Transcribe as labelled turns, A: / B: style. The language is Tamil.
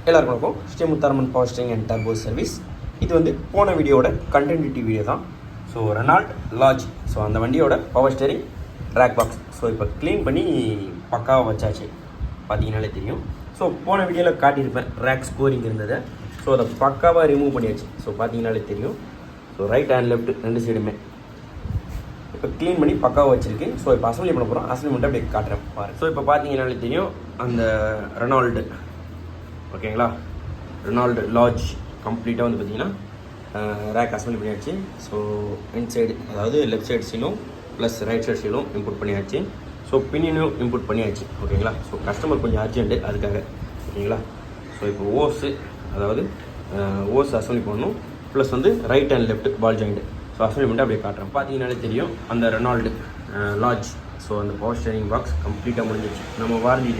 A: எல்லாருக்கும் வணக்கம். Shri Mutharamman power steering and turbo service. இது வந்து போன வீடியோட கண்டினியூட்டி வீடியோ தான். ஸோ ரெனால்ட் லாட்ஜ், ஸோ அந்த வண்டியோட power steering rack box so இப்போ க்ளீன் பண்ணி பக்காவாக வச்சாச்சு. பார்த்தீங்கனாலே தெரியும். ஸோ போன வீடியோவில் காட்டியிருப்பேன் ரேக் ஸ்கோரிங் இருந்ததை. ஸோ அதை பக்காவாக ரிமூவ் பண்ணியாச்சு. ஸோ பார்த்தீங்கனாலே தெரியும். ஸோ ரைட் அண்ட் லெஃப்ட் ரெண்டு சைடுமே இப்போ க்ளீன் பண்ணி பக்காவாக வச்சுருக்கு. ஸோ இப்போ அசம்பிளி பண்ண போகிறோம். அசம்பிளி மட்டும் அப்படியே காட்டுறேன் பாரு. ஸோ இப்போ பார்த்தீங்கனாலே தெரியும் அந்த ரெனால்டு, ஓகேங்களா, ரெனால்டு லாட்ஜ் கம்ப்ளீட்டாக வந்து பார்த்தீங்கன்னா ரேக் அசம்பிளி பண்ணியாச்சு. ஸோ இன்சைடு, அதாவது லெஃப்ட் சைடு சீலும் ப்ளஸ் ரைட் சைடு சீலும் இம்போர்ட் பண்ணியாச்சு. ஸோ பின்னியும் இம்போர்ட் பண்ணியாச்சு, ஓகேங்களா. ஸோ கஸ்டமர் கொஞ்சம் அர்ஜென்ட்டு அதுக்காக, ஓகேங்களா. ஸோ இப்போ ஓஸு, அதாவது ஓஸ் அசம்பிளி பண்ணணும், ப்ளஸ் வந்து right and left ball joint. So assembly பண்ணிட்டு அப்படியே காட்டுறேன். பார்த்தீங்கன்னாலே தெரியும் அந்த ரெனால்டு லாட்ஜ். ஸோ அந்த பவர் ஸ்டேரிங் பாக்ஸ் கம்ப்ளீட்டாக முடிஞ்சிச்சு. நம்ம வாரண்டி